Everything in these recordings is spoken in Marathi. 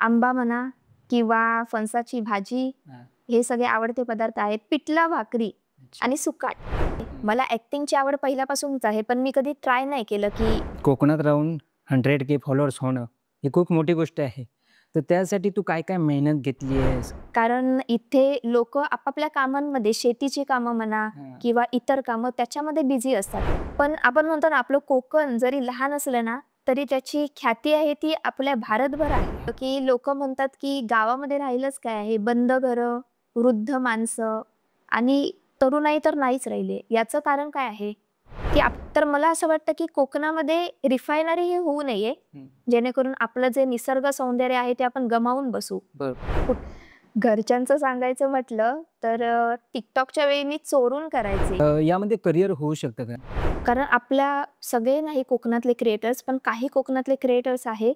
आंबा म्हणा किंवा फणसाची भाजी हां. हे सगळे आवडते पदार्थ आहेत. पिठला भाकरी अच्छा. आणि सुकाट. मला ॲक्टिंगची आवड पहिल्यापासूनच आहे, पण मी कधी ट्राय नाही केलं की कोकणात राहून 100K फॉलोअर्स होणं ही खूप मोठी गोष्ट आहे. तर त्यासाठी तू काय-काय मेहनत घेतली आहेस? कारण इथे लोकं आपापल्या कामांमध्ये शेतीची कामं म्हणा हां. किंवा इतर कामं त्याच्यामध्ये बिझी असतात. पण आपण म्हणतो ना, आपलं कोकण जरी लहान असलं ना, तरी त्याची ख्याती आहे ती आपल्या भारतभर आहे. की लोकं म्हणतात की गावामध्ये राहिलंच काय आहे? बंद घरं, वृद्ध माणसं आणि तरुणाई तर नाहीच राहिले. याचं कारण काय आहे? की तर मला असं वाटतं की कोकणामध्ये रिफायनरी ही होऊ नये, हं. जेणेकरून आपलं जे निसर्ग सौंदर्य आहे ते आपण गमावून बसू. बरोबर. घरच्यांचं सांगायचं म्हटलं तर TikTokच्या वेळी मी चोरून करायचे. यामध्ये करियर होऊ शकतं का? कारण आपल्या सगळे नाही कोकणातले क्रिएटर्स, पण काही कोकणातले क्रिएटर्स आहे,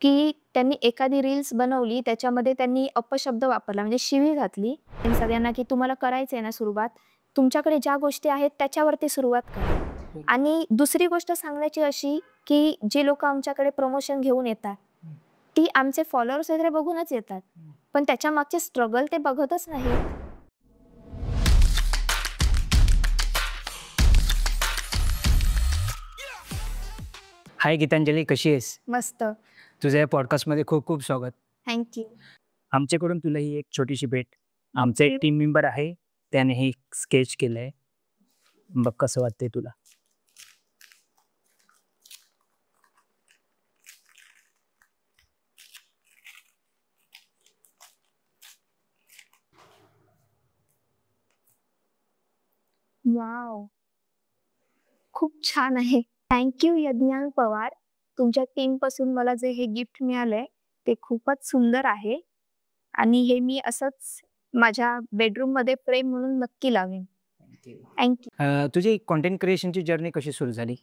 की त्यांनी एखादी रील्स बनवली, त्याच्यामध्ये त्यांनी अपशब्द वापरला, म्हणजे शिवी घातली सगळ्यांना, की तुम्हाला करायचंय ना सुरुवात, तुमच्याकडे ज्या गोष्टी आहेत त्याच्यावरती सुरुवात करा. आणि दुसरी गोष्ट सांगण्याची अशी, की जी लोकं आमच्याकडे प्रमोशन घेऊन येतात, ती आमचे फॉलोअर्स वगैरे बघूनच येतात. पण त्याच्यामागचे स्ट्रगल ते बघतच नाहीत. हाय गीतांजली, कशी आहेस? मस्त. तुझ्या या पॉडकास्टमध्ये खूप-खूप स्वागत. Thank you. आमच्याकडून तुला ही एक छोटीशी भेट. आमचा एक टीम मेंबर आहे, त्याने हे स्केच केलंय. बघ कसं वाटतंय तुला? वॉव! खूप छान आहे. Thank you Yagyank Pawar. तुमच्या टीमपासून मला जे हे गिफ्ट मिळालंय, ते खूपच सुंदर आहे आणि हे मी असंच माझ्या बेडरूममध्ये फ्रेम म्हणून नक्की लावेन. Thank you. तुझी कंटेंट क्रिएशनची जर्नी कशी सुरू झाली?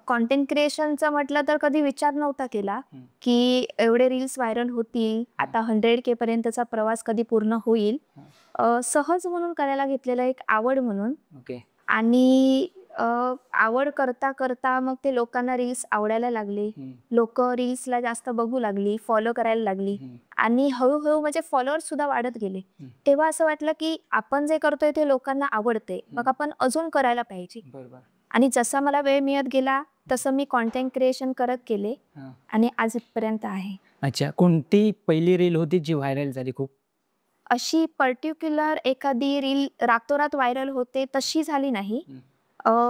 कंटेंट क्रिएशनचं म्हटलं तर कधी विचार नव्हता केला, हं. की एवढे रील्स व्हायरल होतील, आता 100K पर्यंतचा प्रवास कधी पूर्ण होईल. सहज म्हणून करायला घेतलेलं एक आवड म्हणून. ओके. आणि आवड करता मग ते लोकांना रील्स आवडायला लागले. लोकं रील्सला जास्त बघू लागली, फॉलो करायला लागली आणि हळू-हळू म्हणजे फॉलोअर्स सुद्धा वाढत गेले. तेव्हा असं वाटलं, की आपण जे करतोय ते लोकांना आवडतंय. मग आपण अजून करायला पाहिजे. बरोबर. आणि जसा मला वेळ मिळत गेला, तसं मी कंटेंट क्रिएशन करत गेले हां. आणि आज इथपर्यंत आहे. अच्छा. कोणती पहिली रील होती जी व्हायरल झाली खूप? अशी पर्टिक्युलर एखादी रील रातोरात व्हायरल होते तशी झाली नाही.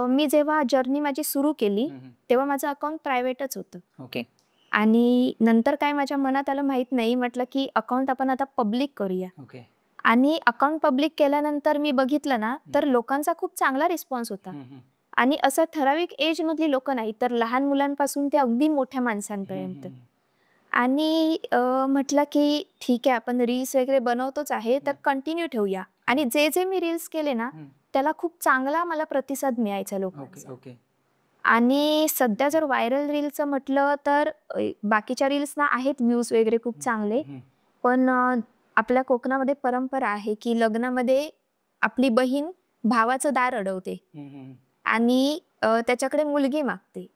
मी जेव्हा जर्नी माझी सुरू केली, तेव्हा माझं अकाउंट प्रायव्हेटच होतं. ओके. आणि नंतर काय माझ्या मनात आलं माहीत नाही. म्हटलं की अकाउंट आपण आता पब्लिक करूया. ओके. आणि अकाउंट पब्लिक केल्यानंतर मी बघितलं ना, तर लोकांचा खूप चांगला रिस्पॉन्स होता. आणि असं ठराविक एजमधली लोकं नाही, तर लहान मुलांपासून ते अगदी मोठ्या माणसांपर्यंत. आणि म्हटलं की ठीक आहे, आपण रील्स वगैरे बनवतोच आहे, तर कंटिन्यू ठेवूया. आणि जे मी रील्स केले ना, त्याला खूप चांगला मला प्रतिसाद मिळायचा लोकांचा. ओके. आणि सध्या जर व्हायरल रीलचं म्हटलं तर बाकीच्या रील्सना आहेत व्ह्यूज वगैरे खूप चांगले. पण आपल्या कोकणामध्ये परंपरा आहे, की लग्नामध्ये आपली बहीण भावाचं दार अडवते आणि त्याच्याकडे मुलगी मागते.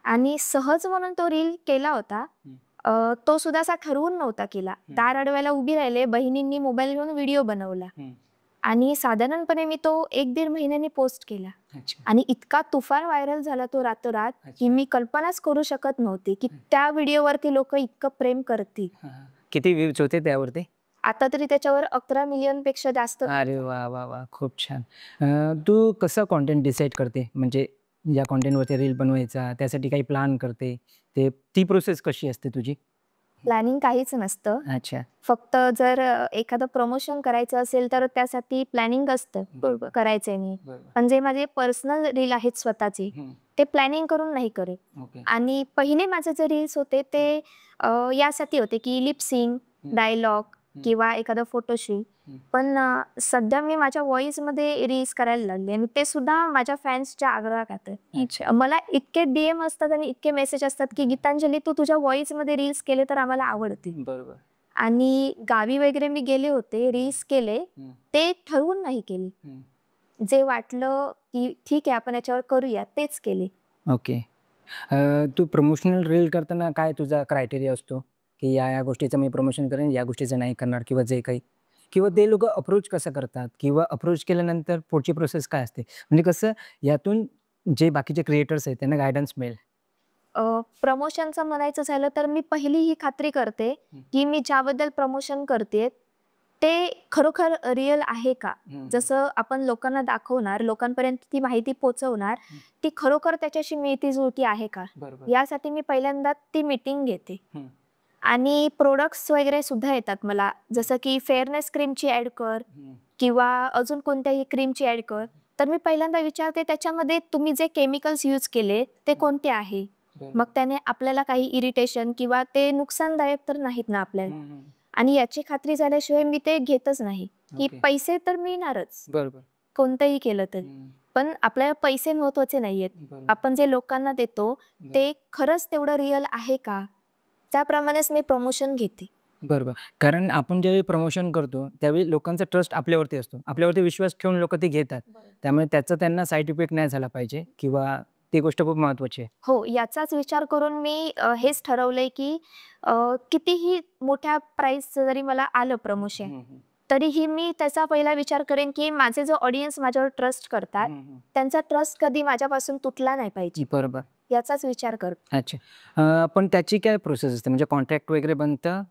आणि सहज म्हणून तो रील केला होता. तो सुद्धा असा ठरवून नव्हता केला. दार अडवायला उभी राहिले, बहिणींनी मोबाईल घेऊन व्हिडिओ बनवला. आणि साधारणपणे मी तो 1-1.5 महिन्यांनी पोस्ट केला. आणि इतका तुफान व्हायरल झाला तो रातोरात, की मी कल्पनाच करू शकत नव्हते, की त्या व्हिडिओवरती लोकं इतकं प्रेम करतील. किती व्ह्यूज होते त्यावरती? आता तरी त्याच्यावर 11 मिलियन पेक्षा जास्त. अरे वाह! खूप छान. तू कसं कंटेंट डिसाईड करते? म्हणजे ज्या कंटेंटवरती रील बनवायचा, त्यासाठी काही प्लॅन करते, ती प्रोसेस कशी असते तुझी? प्लॅनिंग काहीच नसतं. अच्छा. फक्त जर एखादं प्रमोशन करायचं असेल तर त्यासाठी प्लॅनिंग असतं. बरोबर. करायचंय मी. बरोबर. पण जे माझे पर्सनल रील आहेत स्वतःचे, ते प्लॅनिंग करून नाही करत. ओके. आणि पहिले माझे जे रील्स होते ते यासाठी होते की लिप सिंग, डायलॉग किंवा एखादं फोटोशूट. पण सध्या मी माझ्या व्हॉईसमध्ये रील्स करायला लागले आणि ते सुद्धा माझ्या फॅन्सच्या आग्रहाखातर. मला इतके DM असतात आणि इतके मेसेज असतात की गीतांजली तू तुझ्या व्हॉईसमध्ये रील्स केले तर आम्हाला आवडतील. बरोबर. आणि गावी वगैरे मी गेले होते, रील्स केले, ते ठरवून नाही केले. जे वाटलं की ठीक आहे आपण याच्यावर करूया तेच केले. ओके. तू प्रमोशनल रील करताना काय तुझा क्रायटेरिया असतो? की या गोष्टीचं मी प्रमोशन करेन, या गोष्टीचं नाही करणार किंवा जे काही किंवा ते लोकं अप्रोच कसं करतात किंवा अप्रोच केल्यानंतर पुढची प्रोसेस काय असते? म्हणजे कसं यातून जे बाकीचे क्रिएटर्स आहेत त्यांना गाईडन्स मिळेल? प्रमोशनचं म्हणायचं झालं तर मी पहिली ही खात्री करते, की मी ज्याबद्दल प्रमोशन करतेय, ते खरोखर रिअल आहे का? जसं आपण लोकांना दाखवणार, लोकांपर्यंत ती माहिती पोहोचवणार, ती खरोखर त्याच्याशी मिळती-जुळती आहे का? बरोबर. यासाठी मी पहिल्यांदा ती मीटिंग घेते. आणि प्रोडक्ट्स वगैरे सुद्धा येतात मला, जसं की फेअरनेस क्रीमची ॲड कर किंवा अजून कोणत्याही क्रीमची ॲड कर. तर मी पहिल्यांदा विचारते त्याच्यामध्ये तुम्ही जे केमिकल्स यूज केले ते कोणते आहे? मग त्याने आपल्याला काही इरिटेशन किंवा ते नुकसानदायक तर नाहीत ना आपल्याला? आणि याची खात्री झाल्याशिवाय मी ते घेतच नाही, की ओके. पैसे तर मिळणारच, बरोबर. कोणतंही केलं तरी. पण आपल्याला पैसे महत्त्वाचे नाहीयेत. बरोबर. आपण जे लोकांना देतो ते खरंच तेवढं रिअल आहे का? त्याप्रमाणेच मी प्रमोशन घेते. बरोबर. कारण आपण ज्यावेळी प्रमोशन करतो, त्यावेळी लोकांचा ट्रस्ट आपल्यावरती असतो. आपल्यावरती विश्वास ठेवून लोकं ते घेतात. त्यामुळे त्याचा त्यांना साइड इफेक्ट नाही झाला पाहिजे किंवा ती गोष्ट खूप महत्त्वाची आहे. हो, याचाच विचार करून मी हेच ठरवलंय, की कितीही मोठ्या प्राईसचं जरी मला आलं प्रमोशन, तरीही मी त्याचा पहिला विचार करेन, की माझे जो ऑडियन्स माझ्यावर ट्रस्ट करतात, त्यांचा ट्रस्ट कधी माझ्यापासून तुटला नाही पाहिजे. बरोबर. याचाच विचार करते. अच्छा. पण त्याची काय प्रोसेस असते? म्हणजे कॉन्ट्रॅक्ट वगैरे बनतं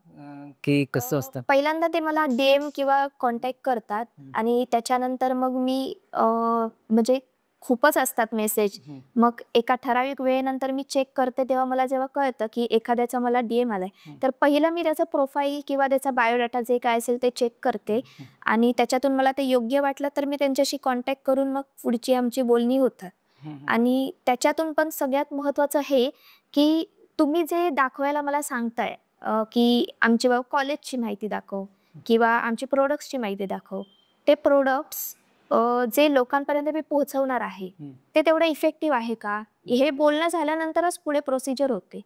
की कसं असतं? पहिल्यांदा ते मला DM किंवा कॉन्टॅक्ट करतात आणि त्याच्यानंतर मग मी म्हणजे खूपच असतात मेसेज. मग एका ठराविक वेळेनंतर मी चेक करते तेव्हा मला जेव्हा कळतं, की एखाद्याचा मला DM आलाय, तर पहिलं मी त्याचं प्रोफाईल किंवा त्याचा बायोडाटा जे काय असेल ते चेक करते आणि त्याच्यातून मला ते योग्य वाटलं तर मी त्यांच्याशी कॉन्टॅक्ट करून मग पुढची आमची बोलणी होतात. आणि त्याच्यातून पण सगळ्यात महत्त्वाचं हे, की तुम्ही जे दाखवायला मला सांगताय, की आमची बाबा कॉलेजची माहिती दाखव किंवा आमची प्रोडक्ट्सची माहिती दाखव. ते प्रोडक्ट्स जे लोकांपर्यंत मी पोहोचवणार आहे, ते तेवढं इफेक्टिव्ह आहे का? हे बोलणं झाल्यानंतरच पुढे प्रोसिजर होते,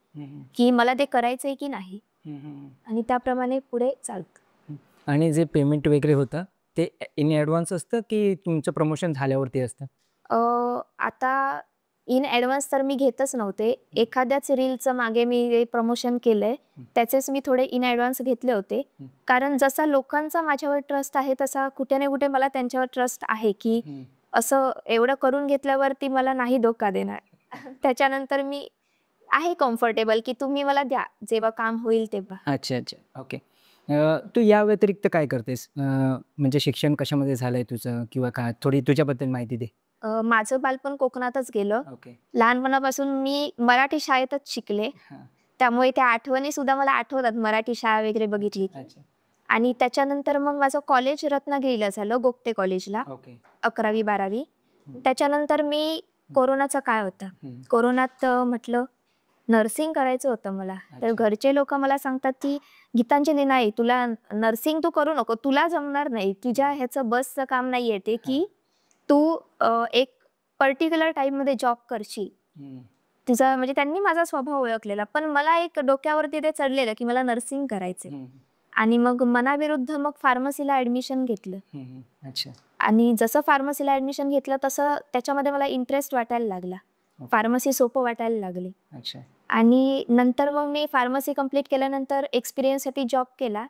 की मला ते करायचंय की नाही आणि त्याप्रमाणे पुढे चालतं. आणि जे पेमेंट वगैरे होतं, ते इन ॲडव्हान्स असतं की तुमचं प्रमोशन झाल्यावरती असतं? आता इन ॲडव्हान्स तर मी घेतच नव्हते. एखाद्याच रीलचं मागे मी प्रमोशन केलंय, त्याचेच मी थोडे इन ॲडव्हान्स घेतले होते. कारण जसा लोकांचा माझ्यावर ट्रस्ट आहे, तसा कुठे ना कुठे मला त्यांच्यावर ट्रस्ट आहे, की असं एवढं करून घेतल्यावरती मला नाही धोका देणार. त्याच्यानंतर मी आहे कम्फर्टेबल, की तुम्ही मला द्या, जेव्हा काम होईल तेव्हा. अच्छा, अच्छा. ओके. तू या व्यतिरिक्त काय करतेस? म्हणजे शिक्षण कशामध्ये झालंय तुझं किंवा काय? थोडी तुझ्याबद्दल माहिती दे. माझं बालपण कोकणातच गेलं. ओके. लहानपणापासून मी मराठी शाळेतच शिकले. हां. त्यामुळे त्या आठवणी सुद्धा मला आठवतात, मराठी शाळा वगैरे बघितली की. अच्छा. आणि त्याच्यानंतर मग माझं कॉलेज रत्नागिरीला झालं, गोगटे कॉलेजला, ओके. 11वी-12वी. त्याच्यानंतर मी कोरोनाचा काळ होता. कोरोनात म्हटलं नर्सिंग करायचं होतं मला. तर अच्छा. घरचे लोकं मला सांगतात, की "गीतांजली नाही, तुला नर्सिंग तू करू नको. तुला जमणार नाही. तुझ्या ह्याचं बसचं काम नाहीये ते, की तू एक पर्टिक्युलर टाईममध्ये जॉब करशील." तुझा म्हणजे त्यांनी माझा स्वभाव ओळखलेला. पण मला एक डोक्यावरती ते चढलेलं, की मला नर्सिंग करायचंय. आणि मग मनाविरुद्ध मग फार्मसीला ॲडमिशन घेतलं. अच्छा. आणि जसं फार्मसीला ॲडमिशन घेतलं तसं त्याच्यामध्ये मला इंटरेस्ट वाटायला लागला. फार्मसी सोपं वाटायला लागली. अच्छा. आणि नंतर मग मी फार्मसी कंप्लीट केल्यानंतर एक्सपिरियन्ससाठी जॉब केला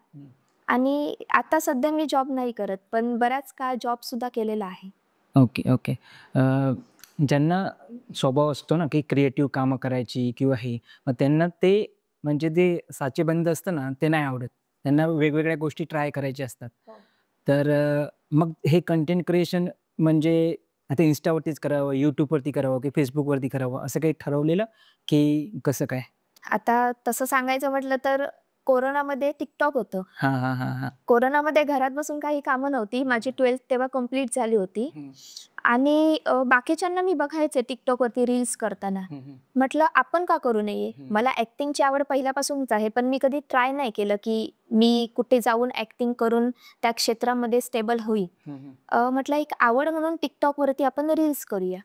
आणि आता सध्या मी जॉब नाही करत, पण बराच काळ जॉबसुद्धा केलेला आहे. Okay, okay. ज्यांना स्वभाव असतो ना, की क्रिएटिव्ह कामं करायची किंवा हे, मग त्यांना ते म्हणजे ते साचेबंद असतं ना, ते नाही आवडत. त्यांना वेगवेगळ्या गोष्टी ट्राय करायच्या असतात. तर मग हे कंटेंट क्रिएशन म्हणजे आता Instaवरतीच करावं, YouTubeवरती करावं की Facebookवरती करावं, असं काही ठरवलेलं की कसं काय? आता तसं सांगायचं म्हटलं तर कोरोनामध्ये TikTok होतं. हां, हां, हां, हां. कोरोनामध्ये घरात बसून काही कामं नव्हती. माझी 12th तेव्हा कंप्लीट झाली होती. आणि बाकीच्यांना मी बघायचे TikTokवरती रील्स करताना. म्हटलं आपण का करू नये? मला ॲक्टिंगची आवड पहिल्यापासूनच आहे, पण मी कधी ट्राय नाही केलं, की मी कुठे जाऊन ॲक्टिंग करून त्या क्षेत्रामध्ये स्टेबल होईल. म्हटलं एक आवड म्हणून TikTokवरती आपण रील्स करूया.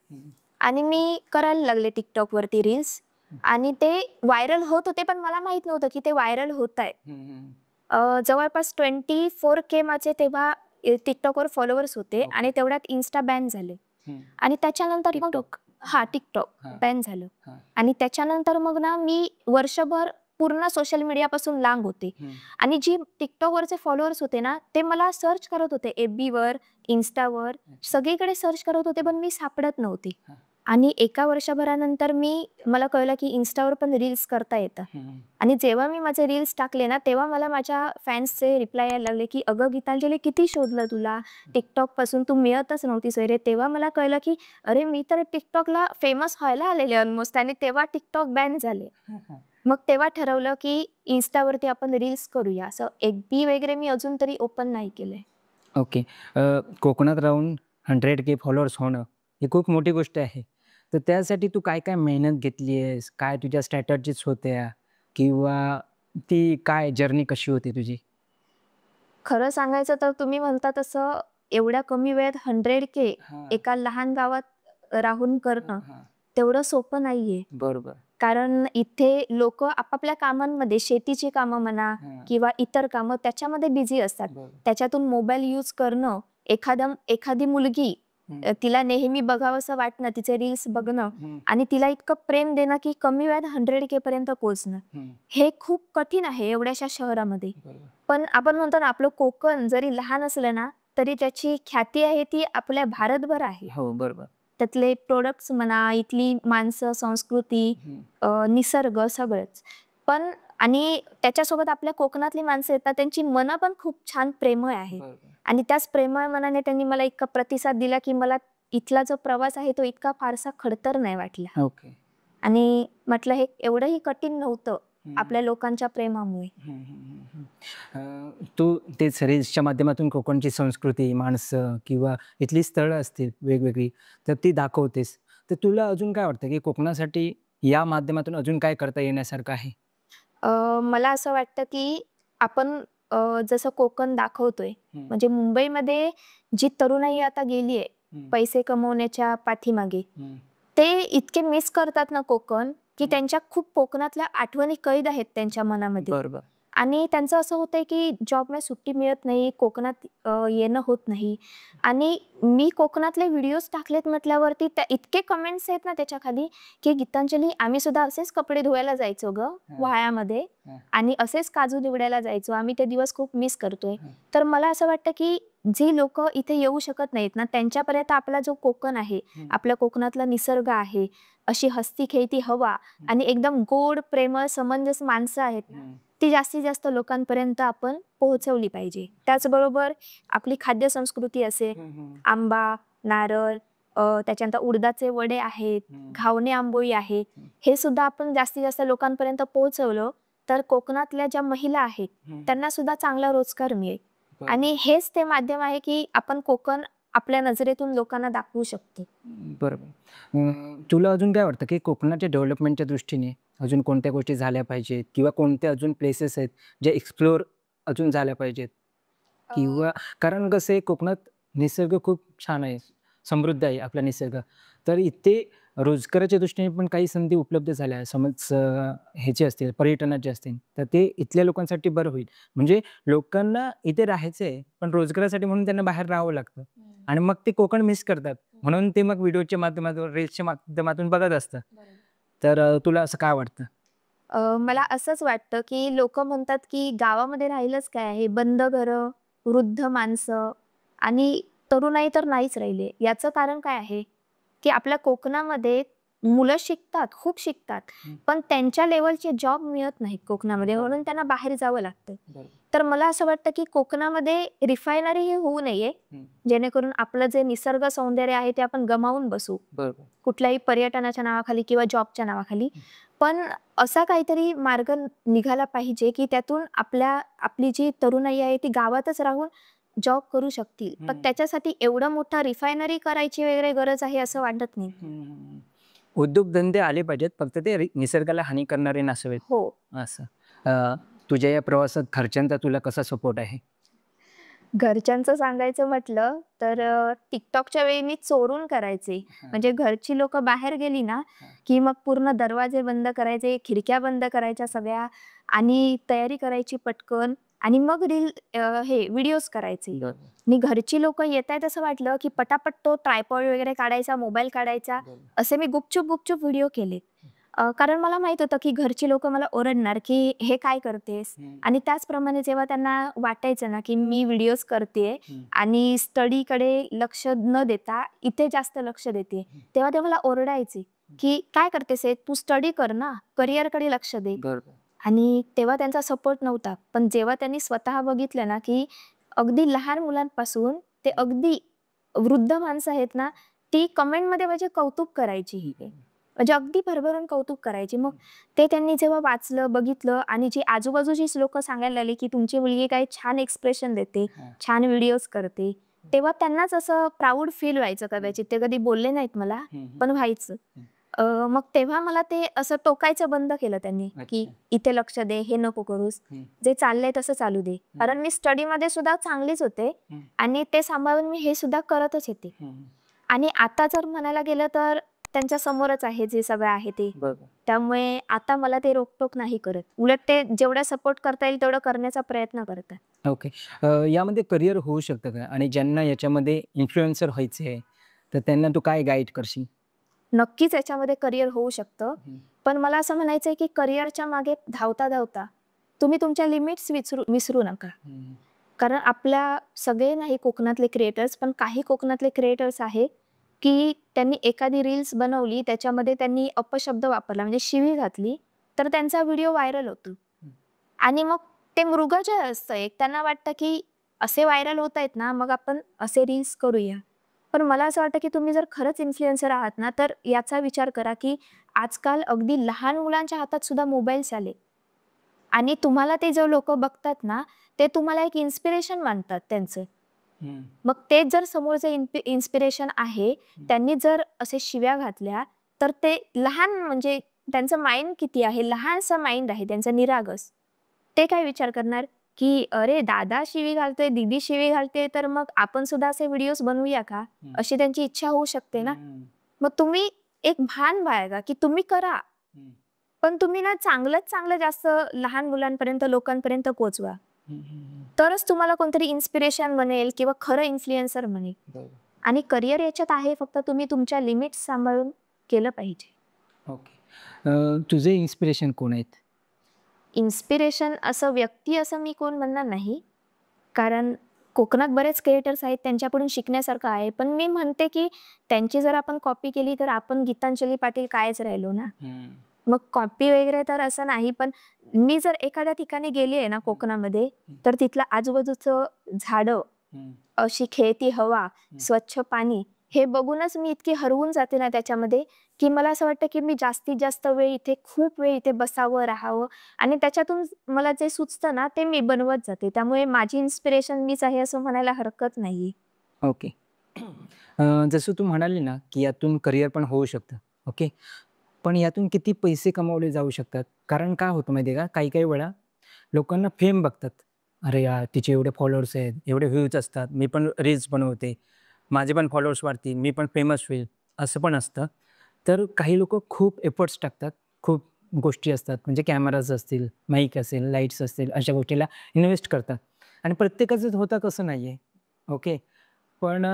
आणि मी करायला लागले TikTokवरती रील्स आणि ते व्हायरल होत होते, पण मला माहीत नव्हतं, की ते व्हायरल होतायत. जवळपास 24K माझे तेव्हा TikTokवर फॉलोअर्स होते आणि तेवढ्यात Insta बॅन झाले. आणि त्याच्यानंतर मग TikTok बॅन झालं. आणि त्याच्यानंतर मग ना मी वर्षभर पूर्ण सोशल मीडियापासून लांब होते. आणि जी TikTokवरचे फॉलोअर्स होते ना, ते मला सर्च करत होते FBवर, Instaवर, अच्छा. सगळीकडे सर्च करत होते, पण मी सापडत नव्हती. हां. आणि 1 वर्षभरानंतर मला कळलं की Instaवर पण रील्स करता येतं. आणि जेव्हा मी माझे रील्स टाकले ना, तेव्हा मला माझ्या फॅन्सचे रिप्लाय यायला लागले की "अगं गीतांजली, किती शोधलं तुला? TikTokपासून तू मिळतच नव्हतीस वगैरे." तेव्हा मला कळलं की अरे, मी तर TikTokला फेमस व्हायला आलेले ऑलमोस्ट आणि तेव्हा TikTok बॅन झाले. मग तेव्हा ठरवलं की Instaवरती आपण रील्स करूया. असं FB वगैरे मी अजून तरी ओपन नाही केलंय. ओके. कोकणात राहून 100K फॉलोअर्स होणं ही खूप मोठी गोष्ट आहे. तर त्यासाठी तू काय-काय मेहनत घेतली आहेस? काय तुझ्या स्ट्रॅटेजीज होत्या? किंवा ती काय जर्नी कशी होती तुझी? खरं सांगायचं तर तुम्ही म्हणता तसं एवढ्या कमी वेळात 100K हां. एका लहान गावात राहून करणं तेवढं सोपं नाहीये. बरोबर. कारण इथे लोकं आपापल्या कामांमध्ये शेतीची कामं म्हणा किंवा इतर कामं त्याच्यामध्ये बिझी असतात. त्याच्यातून मोबाईल यूज करणं, एखादी मुलगी तिला नेहमी बघावंसं वाटणं, तिचे रील्स बघणं आणि तिला इतकं प्रेम देणं की कमी वेळात 100K पर्यंत पोहोचणं, हे खूप कठीण आहे एवढ्याशा शहरामध्ये. पण आपण म्हणतो ना, आपलं कोकण जरी लहान असलं ना, तरी त्याची ख्याती आहे ती आपल्या भारतभर आहे. हो, बरोबर. त्यातले प्रोडक्ट्स म्हणा, इथली माणसं, संस्कृती, निसर्ग सगळंच. पण आणि त्याच्यासोबत आपल्या कोकणातली माणसं येतात, त्यांची मनं पण खूप छान प्रेमळ आहेत. आणि त्याच प्रेमळ मनाने त्यांनी मला इतका प्रतिसाद दिला, की मला इथला जो प्रवास आहे तो इतका फारसा खडतर नाही वाटला. ओके. आणि म्हटलं हे एवढंही कठीण नव्हतं आपल्या लोकांच्या प्रेमामुळे. तू तेच रील्सच्या माध्यमातून कोकणची संस्कृती, माणसं किंवा इथली स्थळं असतील वेगवेगळी, तर ती दाखवतेस. तर तुला अजून काय वाटतं, की कोकणासाठी या माध्यमातून अजून काय करता येण्यासारखं आहे? मला असं वाटतं, की आपण जसं कोकण दाखवतोय, म्हणजे मुंबईमध्ये जी तरुणाई आता गेली आहे पैसे कमवण्याच्या पाठीमागे, ते इतके मिस करतात ना कोकण, की त्यांच्या खूप कोकणातल्या आठवणी कैद आहेत त्यांच्या मनामध्ये. बरोबर. आणि त्यांचं असं होतंय, की जॉबमुळे सुट्टी मिळत नाही, कोकणात येणं होत नाही. आणि मी कोकणातले व्हिडिओज टाकलेत म्हटल्यावरती त्या इतके कमेंट्स आहेत ना त्याच्याखाली, की "गीतांजली, आम्ही सुद्धा असेच कपडे धुवायला जायचो गं व्हाळ्यामध्ये आणि असेच काजू निवडायला जायचो. आम्ही ते दिवस खूप मिस करतोय." तर मला असं वाटतं, की जी लोकं इथे येऊ शकत नाहीत ना, त्यांच्यापर्यंत आपला जो कोकण आहे, आपल्या कोकणातला निसर्ग आहे, अशी हसती-खेळती हवा आणि एकदम गोड, प्रेमळ, समंजस माणसं आहेत ना, ती जास्तीत जास्त लोकांपर्यंत आपण पोहोचवली पाहिजे. त्याचबरोबर आपली खाद्यसंस्कृती असेल, आंबा, नारळ, त्याच्यानंतर उडदाचे वडे आहेत, घावणे आंबोळी आहे, हे सुद्धा आपण जास्तीत जास्त लोकांपर्यंत पोहोचवलं, तर कोकणातल्या ज्या महिला आहेत, त्यांना सुद्धा चांगला रोजगार मिळेल. आणि हेच ते माध्यम आहे, की आपण कोकण आपल्या नजरेतून लोकांना दाखवू शकतो. बरोबर. तुला अजून काय वाटतं, की कोकणाच्या डेव्हलपमेंटच्या दृष्टीने अजून कोणत्या गोष्टी झाल्या पाहिजेत किंवा कोणत्या अजून प्लेसेस आहेत, जे एक्सप्लोर अजून झाल्या पाहिजेत? किंवा कारण कसं आहे कोकणात निसर्ग खूप छान आहे, समृद्ध आहे आपला निसर्ग. तर इथे रोजगाराच्या दृष्टीने पण काही संधी उपलब्ध झाल्या आहे. समज ह्याचे असतील, पर्यटनाचे असतील, तर ते इथल्या लोकांसाठी बरं होईल. म्हणजे लोकांना इथे राहायचं आहे, पण रोजगारासाठी म्हणून त्यांना बाहेर राहावं लागतं आणि मग ते कोकण मिस करतात. म्हणून ते मग व्हिडिओच्या माध्यमातून, रील्सच्या माध्यमातून बघत असतात. तर तुला असं काय वाटतं? मला असंच वाटतं, की लोकं म्हणतात, की गावामध्ये राहिलंच काय आहे? बंद घरं, वृद्ध माणसं आणि तरुणाई तर नाहीच राहिले. याचं कारण काय आहे? की आपल्या कोकणामध्ये मुलं शिकतात, खूप शिकतात, पण त्यांच्या लेव्हलचे जॉब मिळत नाहीत कोकणामध्ये, म्हणून त्यांना बाहेर जावं लागतं. तर मला असं वाटतं, की कोकणामध्ये रिफायनरी ही होऊ नये, जेणेकरून आपलं जे निसर्ग सौंदर्य आहे ते आपण गमावून बसू. बरोबर. कुठल्याही पर्यटनाच्या नावाखाली किंवा जॉबच्या नावाखाली. पण असा काहीतरी मार्ग निघाला पाहिजे, की त्यातून आपली जी तरुणाई आहे ती गावातच राहून जॉब करू शकतील. पण त्याच्यासाठी एवढं मोठं रिफायनरी करायची वगैरे गरज आहे असं वाटत नाही. उद्योगधंदे आले पाहिजेत, फक्त ते निसर्गाला हानी करणारे नसावेत. हो. असं. तुझ्या या प्रवासात घरच्यांचा तुला कसा सपोर्ट आहे? घरच्यांचं सांगायचं म्हटलं तर TikTokच्या वेळी मी चोरून करायचे. म्हणजे घरची लोकं बाहेर गेली ना, की मग पूर्ण दरवाजे बंद करायचे, खिडक्या बंद करायच्या सगळ्या आणि तयारी करायची पटकन आणि मग हे व्हिडिओज करायचे. आणि घरची लोकं येतायत असं वाटलं, की पटापट तो ट्रायपॉड वगैरे काढायचा, मोबाईल काढायचा, असे मी गुपचूप व्हिडिओ केले. कारण मला माहित होतं की घरची लोक मला ओरडणार की हे काय करतेस, आणि त्याचप्रमाणे जेव्हा त्यांना वाटायचं ना की मी व्हिडिओज करते आणि स्टडीकडे लक्ष न देता इथे जास्त लक्ष देते, तेव्हा ते मला ओरडायचे की काय करतेस हे, तू स्टडी कर ना, करिअरकडे लक्ष दे. बरोबर. आणि तेव्हा त्यांचा सपोर्ट नव्हता. पण जेव्हा त्यांनी स्वतः बघितलं ना की अगदी लहान मुलांपासून ते अगदी वृद्ध माणसं आहेत ना, ती कमेंटमध्ये माझे कौतुक करायची. म्हणजे अगदी भरभरून कौतुक करायची. मग ते त्यांनी जेव्हा वाचलं, बघितलं आणि जी आजूबाजूचीच लोकं सांगायला लागली की तुमची मुलगी काय छान एक्सप्रेशन देते, छान व्हिडिओज करते. तेव्हा त्यांनाच असं प्राउड फील व्हायचं कदाचित. ते कधी बोलले नाहीत मला, पण व्हायचं. मग तेव्हा मला ते असं टोकायचं बंद केलं त्यांनी, की अच्छा. इथे लक्ष दे, हे नको करूस. जे चाललंय तसं चालू दे. कारण मी स्टडीमध्ये सुद्धा चांगलीच होते आणि ते सांभाळून मी हे सुद्धा करतच होते. आणि आता जर म्हणायला गेलं तर त्यांच्या समोरच आहे जे सगळं आहे ते. बरोबर. त्यामुळे आता मला ते रोकटोक नाही करत. उलट ते जेवढा सपोर्ट करता येईल तेवढं करण्याचा प्रयत्न करतात. ओके. यामध्ये करिअर होऊ शकतं का? आणि ज्यांना याच्यामध्ये इन्फ्लुएन्सर व्हायचे आहे, तर त्यांना तू काय गाईड करशील? नक्कीच याच्यामध्ये करिअर होऊ शकतं. पण मला असं म्हणायचंय की करिअरच्या मागे धावता तुम्ही तुमच्या लिमिट्स विसरू नका. कारण आपल्या सगळे नाही कोकणातले क्रिएटर्स, पण काही कोकणातले क्रिएटर्स आहे की त्यांनी एखादी रील्स बनवली, त्याच्यामध्ये त्यांनी अपशब्द वापरला, म्हणजे शिवी घातली, तर त्यांचा व्हिडिओ व्हायरल होतो. आणि मग ते मृगजळ असतं एक. त्यांना वाटतं की असे व्हायरल होत आहेत ना, मग आपण असे रील्स करूया. पण मला असं वाटतं की तुम्ही जर खरंच इन्फ्लुएन्सर आहात ना, तर याचा विचार करा की आजकाल अगदी लहान मुलांच्या हातात सुद्धा मोबाईल्स आले. आणि तुम्हाला ते जे लोकं बघतात ना, ते तुम्हाला एक इन्स्पिरेशन मानतात त्यांचं. मग तेच जर समोरचं इन्स्पिरेशन आहे, त्यांनी जर असे शिव्या घातल्या, तर ते लहान म्हणजे त्यांचं माइंड किती आहे, लहानसं माइंड आहे त्यांचं निरागस. ते काय विचार करणार, की "अरे दादा शिवी घालतोय, दीदी शिवी घालते, तर मग आपण सुद्धा असे व्हिडिओज बनवूया का?" अशी त्यांची इच्छा होऊ शकते ना. मग तुम्ही एक भान बाळगा, की तुम्ही करा. पण तुम्ही ना चांगलं जास्त लहान मुलांपर्यंत, लोकांपर्यंत पोहोचवा. तरच तुम्हाला कोणतरी इन्स्पिरेशन बनेल किंवा खरं इन्फ्लुएन्सर बनेल. बरोबर. आणि करिअर याच्यात आहे, फक्त तुम्ही तुमच्या लिमिट्स सांभाळून केलं पाहिजे. ओके. तुझे इन्स्पिरेशन कोण आहेत? इन्स्पिरेशन असं व्यक्ती असं मी कोण म्हणणार नाही. कारण कोकणात बरेच क्रिएटर्स आहेत, त्यांच्याकडून शिकण्यासारखं आहे. पण मी म्हणते, की त्यांची जर आपण कॉपी केली, तर आपण गीतांजली पाटील कायच राहिलो ना. मग कॉपी वगैरे तर असं नाही, पण मी जर एखाद्या ठिकाणी गेली आहे ना कोकणामध्ये, तर तिथलं आजूबाजूचं झाडं, अशी खेळती हवा, स्वच्छ पाणी, हे बघूनच मी इतकी हरवून जाते ना त्याच्यामध्ये, की मला असं वाटतं, की मी जास्तीत जास्त वेळ इथे, खूप वेळ इथे बसावं, राहावं आणि त्याच्यातून मला जे सुचतं ना, ते मी बनवत जाते. त्यामुळे माझी इन्स्पिरेशन मीच आहे असं म्हणायला हरकत नाहीये. ओके. जसं तू म्हणाली ना, की यातून करिअर पण होऊ शकतं. ओके. पण यातून किती पैसे कमावले जाऊ शकतात? कारण काय होतं माहिती आहे का, काही-काही वेळा लोकांना फेम बघतात. अरे यार, तिचे एवढे फॉलोअर्स आहेत, एवढे व्ह्यूज असतात, मी पण रील्स बनवते, माझे पण फॉलोअर्स वाढतील, मी पण फेमस होईल, असं पण असतं. तर काही लोकं खूप एफर्ट्स टाकतात, खूप गोष्टी असतात, म्हणजे कॅमेराज असतील, माईक असेल, लाईट्स असतील, अशा गोष्टीला इन्व्हेस्ट करतात. आणि प्रत्येकाचंच होतं कसं नाही आहे. ओके. पण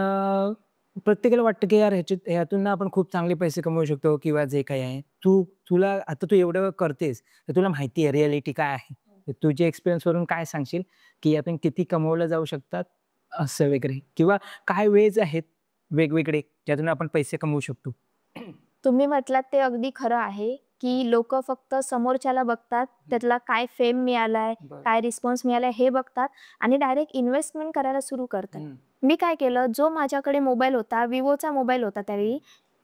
प्रत्येकाला वाटतं की यार ह्यातून ना आपण खूप चांगले पैसे कमवू शकतो किंवा जे काही आहे. तुला आता तू एवढं करतेस, तर तुला माहिती आहे रिॲलिटी काय आहे. तर तुझ्या एक्सपिरियन्सवरून काय सांगशील, की यातून किती कमवलं जाऊ शकतात असं वगैरे? किंवा काय वेज आहेत वेगवेगळे ज्यातून आपण पैसे कमवू शकतो? तुम्ही म्हटलात ते अगदी खरं आहे, की लोकं फक्त समोरच्याला बघतात, त्यातला काय फेम मिळालाय, बरं. काय रिस्पॉन्स मिळालाय हे बघतात आणि डायरेक्ट इन्व्हेस्टमेंट करायला सुरू करतात. मी काय केलं, जो माझ्याकडे मोबाईल होता, Vivoचा मोबाईल होता त्यावेळी,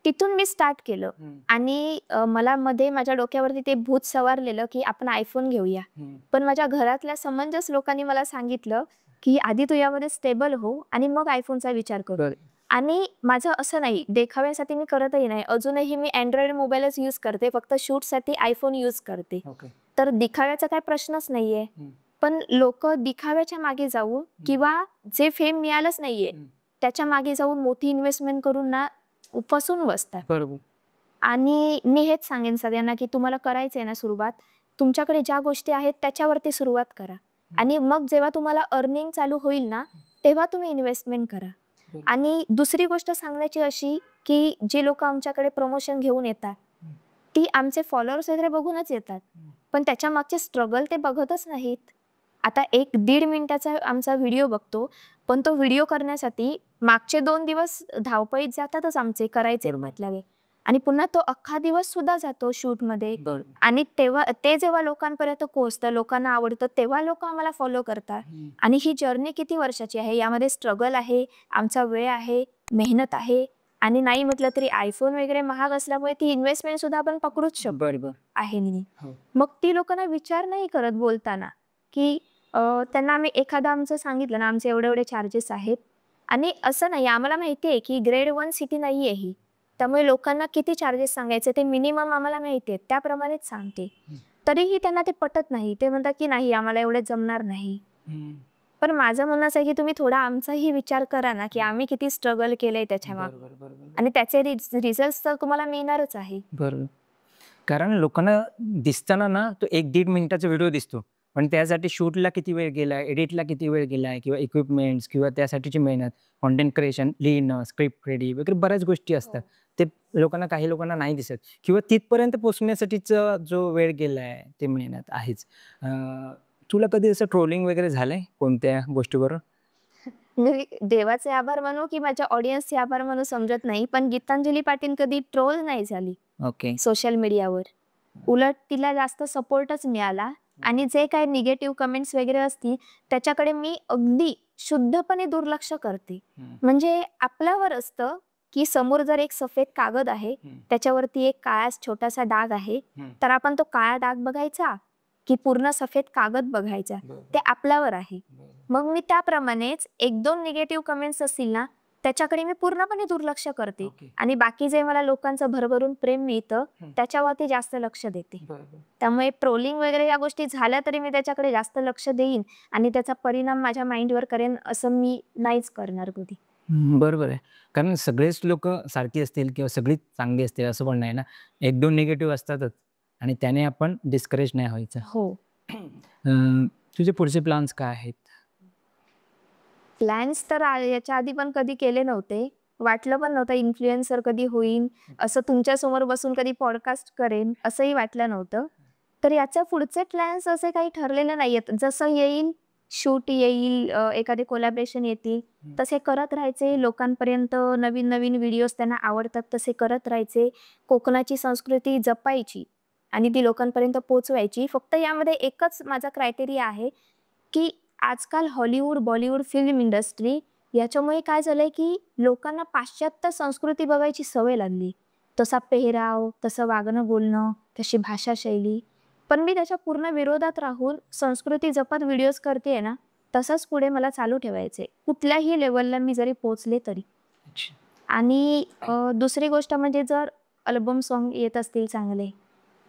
तिथून मी स्टार्ट केलं आणि मला मध्ये माझ्या डोक्यावरती ते भूत सवारलेलं, की आपण iPhone घेऊया. पण माझ्या घरातल्या समंजस लोकांनी मला सांगितलं, की आधी तू यामध्ये स्टेबल हो आणि मग iPhoneचा विचार करू. बरं. आणि माझं असं नाही, देखाव्यासाठी मी करतही नाही. अजूनही मी Android मोबाईलच यूज करते. फक्त शूटसाठी iPhone यूज करते. ओके. तर दिखाव्याचा काही प्रश्नच नाहीये. पण लोकं दिखाव्याच्या मागे जाऊन किंवा जे फेम मिळालंच नाहीये, त्याच्या मागे जाऊन मोठी इन्व्हेस्टमेंट करून ना फसून बसतात. बरोबर. आणि मी हेच सांगेन सगळ्यांना, की तुम्हाला करायचंय ना सुरुवात, तुमच्याकडे ज्या गोष्टी आहेत त्याच्यावरती सुरुवात करा. आणि मग जेव्हा तुम्हाला अर्निंग चालू होईल ना, तेव्हा तुम्ही इन्व्हेस्टमेंट करा. आणि दुसरी गोष्ट सांगण्याची अशी, की जी लोकं आमच्याकडे प्रमोशन घेऊन येतात, ती आमचे फॉलोअर्स वगैरे बघूनच येतात, पण त्याच्या मागचे स्ट्रगल ते बघतच नाहीत. आता 1-1.5 मिनिटाचा आमचा व्हिडिओ बघतो, पण तो व्हिडिओ करण्यासाठी मागचे 2 दिवस धावपळीत जातातच आमचे, करायचे म्हटल्यावर. आणि पुन्हा तो अख्खा दिवस सुद्धा जातो शूटमध्ये. आणि तेव्हा ते जेव्हा लोकांपर्यंत पोहोचतं, लोकांना आवडतं, तेव्हा लोकं आम्हाला फॉलो करतात. आणि ही जर्नी किती वर्षाची आहे, यामध्ये स्ट्रगल आहे, आमचा वेळ आहे, मेहनत आहे. आणि नाही म्हटलं तरी आयफोन वगैरे महाग असल्यामुळे ती इन्व्हेस्टमेंट सुद्धा आपण पकडूच शकतो आहे नाही. मग ती लोकांना विचार नाही करत बोलताना, की त्यांना आम्ही एखादं आमचं सांगितलं ना, आमचे एवढे-एवढे चार्जेस आहेत. आणि असं नाही, आम्हाला माहिती आहे की ग्रेड 1 सिटी नाहीये ही. त्यामुळे लोकांना किती चार्जेस सांगायचे ते मिनिमम आम्हाला माहिती आहे, त्याप्रमाणेच सांगते. तरीही त्यांना ते पटत नाही. ते म्हणतात की नाही, आम्हाला एवढे जमणार नाही. पण माझं म्हणणं असं आहे की तुम्ही थोडा आमचाही विचार करा ना, की आम्ही किती स्ट्रगल केलंय त्याच्यामागे. आणि त्याचे रिझल्ट्स तर तुम्हाला मिळणारच आहे. बरोबर. कारण लोकांना दिसताना ना तो 1-1.5 मिनिटाचा व्हिडिओ दिसतो. पण त्यासाठी शूटला किती वेळ गेलाय, एडिटला किती वेळ गेलाय किंवा इक्विपमेंट्स किंवा त्यासाठीची मेहनत, कंटेंट क्रिएशन, लिहिणं, स्क्रिप्ट रेडी वगैरे बऱ्याच गोष्टी असतात. ते काही लोकांना नाही दिसत किंवा तिथपर्यंत पोहोचण्यासाठीचा जो वेळ गेलाय, ते मेहनत आहेच. तुला कधी असं ट्रोलिंग वगैरे झालंय कोणत्या गोष्टीवरून? मी देवाचे आभार मानू की माझ्या ऑडियन्सचे आभार मानू समजत नाही, पण गीतांजली पाटील कधी ट्रोल नाही झाली ओके. सोशल मीडियावर. उलट तिला जास्त सपोर्टच मिळाला. आणि जे काही निगेटिव्ह कमेंट्स वगैरे असतील त्याच्याकडे मी अगदी शुद्धपणे दुर्लक्ष करते. म्हणजे आपल्यावर असतं की समोर जर एक सफेद कागद आहे, त्याच्यावरती एक काळा छोटासा डाग आहे, तर आपण तो काळा डाग बघायचा की पूर्ण सफेद कागद बघायचा, ते आपल्यावर आहे. मग मी त्याप्रमाणेच 1-2 निगेटिव्ह कमेंट्स असतील ना, त्याच्याकडे मी पूर्णपणे दुर्लक्ष करते. आणि बाकी जे मला लोकांचं भरभरून प्रेम मिळतं त्याच्यावरती जास्त लक्ष देते. त्यामुळे ट्रोलिंग वगैरे या गोष्टी झाल्या तरी मी त्याच्याकडे जास्त लक्ष देईन आणि त्याचा परिणाम माझ्या माइंडवर करेन असं मी नाहीच करणार कधी. बरोबर आहे. कारण सगळेच लोकं सारखी असतील किंवा सगळीच चांगली असतील असं पण नाही ना. 1-2 निगेटिव्ह असतातच आणि त्याने आपण डिस्करेज नाही व्हायचं. हो. तुझे पुढचे प्लॅन्स काय आहेत? प्लॅन्स तर याच्या आधी पण कधी केले नव्हते. वाटलं पण नव्हतं इन्फ्लुएन्सर कधी होईन, असं तुमच्यासमोर बसून कधी पॉडकास्ट करेन, असंही वाटलं नव्हतं. तर याच्या पुढचे प्लॅन्स असे काही ठरलेले नाहीयेत. जसं येईल, शूट येईल, एखादे कोलॅबोरेशन येतील, तसे करत राहायचे. लोकांपर्यंत नवीन-नवीन व्हिडिओज त्यांना आवडतात तसे करत राहायचे. कोकणाची संस्कृती जपायची आणि ती लोकांपर्यंत पोहोचवायची. फक्त यामध्ये एकच माझा क्रायटेरिया आहे, की आजकाल हॉलिवूड, बॉलिवूड फिल्म इंडस्ट्री याच्यामुळे काय झालंय, की लोकांना पाश्चात्य संस्कृती बघायची सवय लागली. तसा पेहराव, तसं वागणं बोलणं, तशी भाषाशैली. पण मी त्याच्या पूर्ण विरोधात राहून संस्कृती जपत व्हिडिओज करतेय ना, तसंच पुढे मला चालू ठेवायचंय. कुठल्याही लेव्हलला मी जरी पोहोचले तरी. आणि दुसरी गोष्ट म्हणजे जर अल्बम सॉन्ग येत असतील चांगले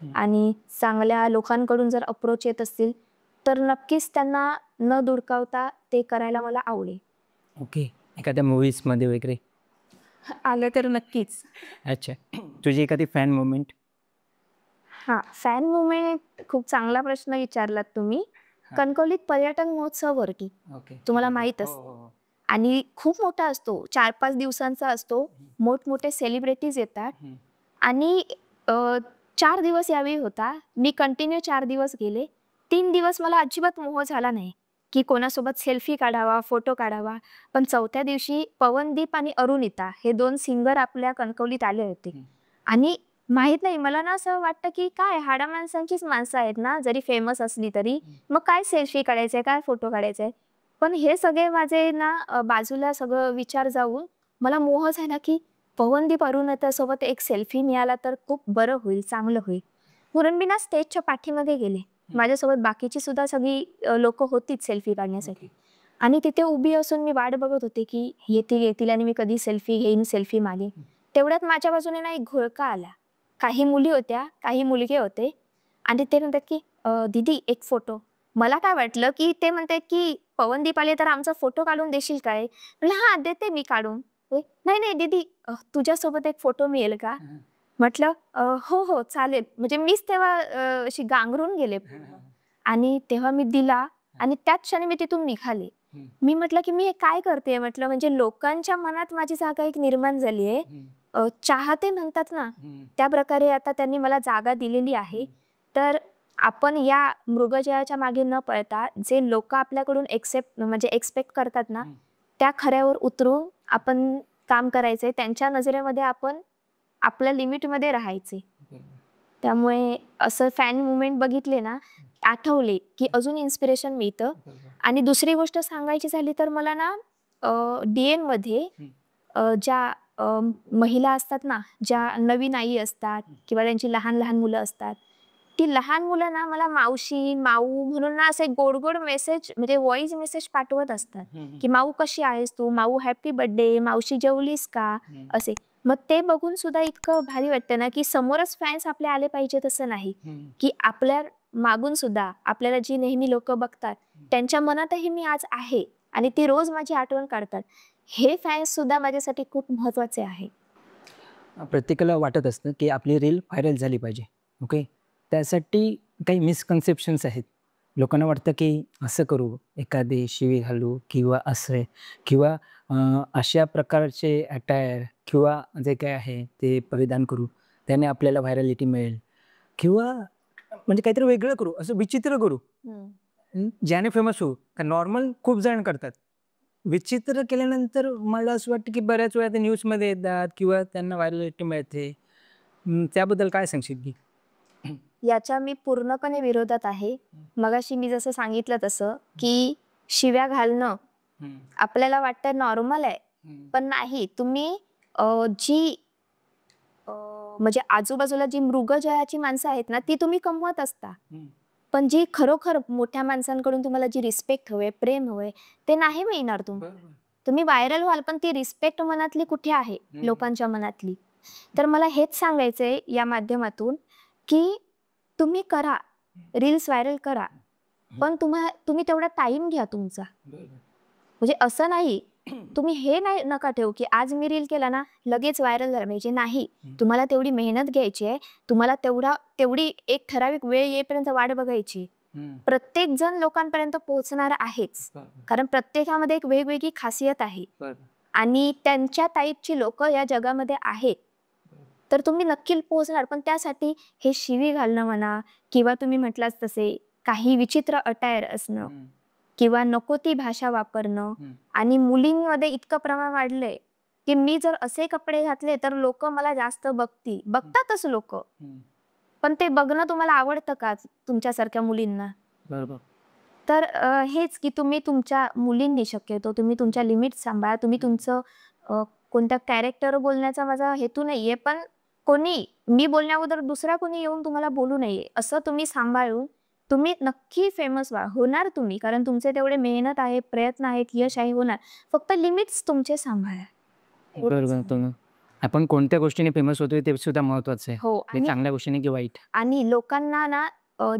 आणि चांगल्या लोकांकडून जर अप्रोच येत असतील, तर नक्कीच त्यांना न दुडकावता ते करायला मला आवडेल. ओके. एखाद्या मूव्हीजमध्ये वगैरे? आलं तर नक्कीच. अच्छा. तुझी एखादी फॅन मोमेंट? हां, फॅन मूव्हमेंट खूप चांगला प्रश्न विचारलात तुम्ही. कणकवलीत पर्यटन महोत्सववरती ओके. तुम्हाला माहीत असेल. आणि खूप मोठा असतो, 4-5 दिवसांचा असतो. मोठमोठे सेलिब्रिटीज येतात. आणि 4 दिवस यावेळी होता. मी कंटिन्यू 4 दिवस गेले. 3 दिवस मला अजिबात मोह झाला नाही, की कोणासोबत सेल्फी काढावा, फोटो काढावा. पण 4थ्या दिवशी पवनदीप आणि अरुणिता हे 2 सिंगर आपल्या कणकवलीत आले होते. आणि माहीत नाही, मला ना असं वाटतं, की काय हाडा माणसांचीच माणसं आहेत ना, जरी फेमस असली तरी. मग काय सेल्फी काढायचंय, काय फोटो काढायचाय. पण हे सगळे माझे ना बाजूला सगळं विचार जाऊन मला मोह झाला, की पवनदीप अरुणितासोबत एक सेल्फी मिळाला तर खूप बरं होईल, चांगलं होईल. म्हणून मी ना स्टेजच्या पाठीमागे गेले. माझ्यासोबत बाकीची सुद्धा सगळी लोकं होतीच सेल्फी काढण्यासाठी. आणि तिथे उभी असून मी वाट बघत होते, की येतील आणि मी कधी सेल्फी घेईन, सेल्फी मागेन. तेवढ्यात माझ्या बाजूने ना एक घोळका आला. काही मुली होत्या, काही मुलगे होते. आणि ते म्हणतात, की "दीदी एक फोटो." मला काय वाटलं, की ते म्हणतायत, की "पवनदीप आले तर आमचा फोटो काढून देशील काय?" म्हटलं, "हां, देते मी काढून." "नाही, नाही दीदी, तुझ्यासोबत एक फोटो मिळेल का?" म्हटलं, हो, हो, चालेल." म्हणजे मीच तेव्हा अशी गांगरून गेले पूर्ण. आणि तेव्हा मी दिला आणि त्याच क्षणी मी तिथून निघाले. मी म्हटलं, की मी हे काय करतेय म्हटलं, म्हणजे लोकांच्या मनात माझी जागा एक निर्माण झाली आहे. चाहते म्हणतात ना, त्या प्रकारे आता त्यांनी मला जागा दिलेली आहे. तर आपण या मृगजळाच्या मागे न पळता जे लोकं आपल्याकडून म्हणजे एक्सपेक्ट करतात ना, त्या खऱ्यावर उतरून आपण काम करायचंय. त्यांच्या नजरेमध्ये आपण आपल्या लिमिटमध्ये राहायचे. त्यामुळे असं फॅन मूव्हमेंट बघितले ना, आठवले, की अजून इन्स्पिरेशन मिळतं. आणि दुसरी गोष्ट सांगायची झाली तर मला ना डी-एनमध्ये ज्या महिला असतात ना, ज्या नवीन आई असतात किंवा त्यांची लहान-लहान मुलं असतात. ती लहान मुलं ना मला मावशी, माऊ म्हणून ना असे गोड-गोड मेसेज म्हणजे व्हॉईस मेसेज पाठवत असतात, की "माऊ कशी आहेस तू? माऊ हॅपी बर्थडे, मावशी जेवलीस का?" असे. मग ते बघून सुद्धा इतकं भारी वाटतं ना, की समोरच फॅन्स आपले आले पाहिजेत असं नाही, की आपल्या मागून सुद्धा आपल्याला जी नेहमी लोकं बघतात, त्यांच्या मनातही मी आज आहे आणि ती रोज माझी आठवण काढतात. हे फॅन्स सुद्धा माझ्यासाठी खूप महत्त्वाचे आहे. प्रत्येकाला वाटत असतं की आपली रील व्हायरल झाली पाहिजे. ओके. त्यासाठी काही मिसकन्सेप्शन्स आहेत. लोकांना वाटतं की असं करू, एखादी शिवी घालू किंवा असं किंवा अशा प्रकारचे अटायर किंवा जे काही आहे ते परिधान करू. त्याने आपल्याला व्हायरॅलिटी मिळेल किंवा म्हणजे काहीतरी वेगळं करू, असं विचित्र करू. ज्याने फेमस होऊ. कारण नॉर्मल खूप जण करतात. विचित्र केल्यानंतर मला असं वाटतं की बऱ्याच वेळा ते न्यूजमध्ये येतात किंवा त्यांना व्हायरॅलिटी मिळते. त्याबद्दल काय सांगशील की? याच्या मी पूर्णपणे विरोधात आहे. मगाशी मी जसं सांगितलं तसं, की शिव्या घालणं आपल्याला वाटतं नॉर्मल आहे. पण नाही. तुम्ही जी म्हणजे आजूबाजूला जी मृगजळाची माणसं आहेत ना, ती तुम्ही कमवत असता. पण जी खरोखर मोठ्या माणसांकडून तुम्हाला जी रिस्पेक्ट हवे, प्रेम हवंय, ते नाही मिळणार तुम्ही व्हायरल व्हाल, पण ती रिस्पेक्ट मनातली कुठे आहे लोकांच्या मनातली? तर मला हेच सांगायचंय या माध्यमातून, की तुम्ही करा, रील्स व्हायरल करा. पण तुम्ही तेवढा टाईम घ्या तुमचा. म्हणजे असं नाही, तुम्ही हे नाही नका ठेवू, की आज मी रील केला ना, लगेच व्हायरल झाला पाहिजे. नाही. तुम्हाला तेवढी मेहनत घ्यायची आहे. तुम्हाला तेवढी एक ठराविक वेळ येईपर्यंत वाट बघायची. प्रत्येक जण लोकांपर्यंत पोहोचणार आहेच. कारण प्रत्येकामध्ये एक वेगवेगळी खासियत आहे. आणि त्यांच्या टाईपची लोकं या जगामध्ये आहेत. तर तुम्ही नक्की पोहोचणार. पण त्यासाठी हे शिवी घालणं म्हणा किंवा तुम्ही म्हटलाच तसे काही विचित्र अटायर असणं किंवा नको ती भाषा वापरणं आणि मुलींमध्ये इतकं प्रमाण वाढलंय, की मी जर असे कपडे घातले तर लोकं मला जास्त बघतातच लोकं. पण ते बघणं तुम्हाला आवडतं का तुमच्यासारख्या मुलींना? बरोबर. तर हेच की तुम्ही तुमच्या मुलींनी शक्यतो तुम्ही तुमच्या लिमिट सांभाळा. तुम्ही तुमचं कोणत्या कॅरेक्टर बोलण्याचा माझा हेतू नाहीये. पण मी बोलण्याअगोदर दुसरा कोणी येऊन तुम्हाला बोलू नये. असं तुम्ही सांभाळून तुम्ही नक्की फेमस व्हा. होणार तुम्ही. कारण तुमचे तेवढे मेहनत आहे, प्रयत्न आहेत, यश आहे, होणार. फक्त लिमिट्स तुमचे सांभाळा. बरोबर. आपण कोणत्या गोष्टीने फेमस होतोय ते सुद्धा महत्वाचं आहे. हो. ते चांगल्या गोष्टीने की वाईट. आणि लोकांना ना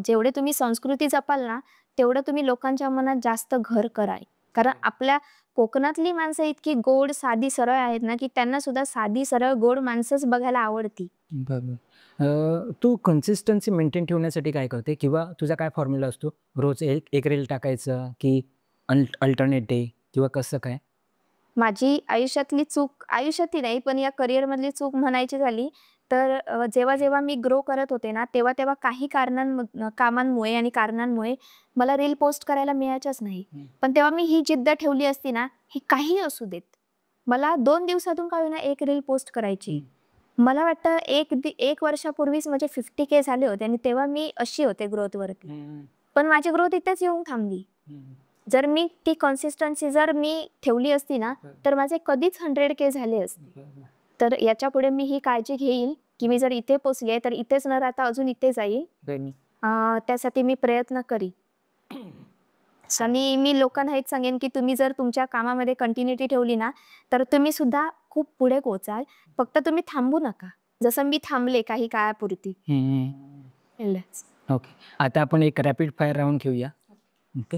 जेवढे तुम्ही संस्कृती जपाल ना, तेवढं तुम्ही लोकांच्या मनात जास्त घर कराल. कारण आपल्या कोकणातली माणसं इतकी गोड, साधी, सरळ आहेत ना, की त्यांना सुद्धा साधी, सरळ, गोड माणसंच बघायला आवडती. बरोबर. तू कन्सिस्टन्सी मेंटेन ठेवण्यासाठी काय करते किंवा तुझा काय फॉर्म्युला असतो? रोज एक रील टाकायचं की अल्टरनेट डे किंवा कसं काय? माझी आयुष्यातली चूक आयुष्यातली नाही, पण या करिअरमधली चूक म्हणायची झाली, तर जेव्हा मी ग्रो करत होते ना, तेव्हा काही कामांमुळे आणि कारणांमुळे मला रील पोस्ट करायला मिळायच्याच नाही. पण तेव्हा मी ही जिद्द ठेवली असती ना, ही काहीही असू देत. मला 2 दिवसातून का होईना 1 रील पोस्ट करायची. मला वाटतं 1 वर्षापूर्वीच माझे 50K झाले होते आणि तेव्हा मी अशी होते ग्रोथवरती. पण माझी ग्रोथ इथेच येऊन थांबली. जर मी ती कन्सिस्टन्सी ठेवली असती ना, तर माझे कधीच 100K झाले असते. तर याच्यापुढे मी ही काळजी घेईल, की मी जर इथे पोहोचले, तर इथेच न राहता अजून इथे जाईल. त्यासाठी मी प्रयत्न करीन. आणि मी लोकांना हेच सांगेन, की तुम्ही जर तुमच्या कामामध्ये कंटिन्युटी ठेवली ना, तर तुम्ही सुद्धा खूप पुढे पोहोचाल. फक्त तुम्ही थांबू नका. जसं मी थांबले काही काळापुरती. एवढंच. ओके. आता आपण एक रॅपिड फायर राउंड घेऊया. ओके.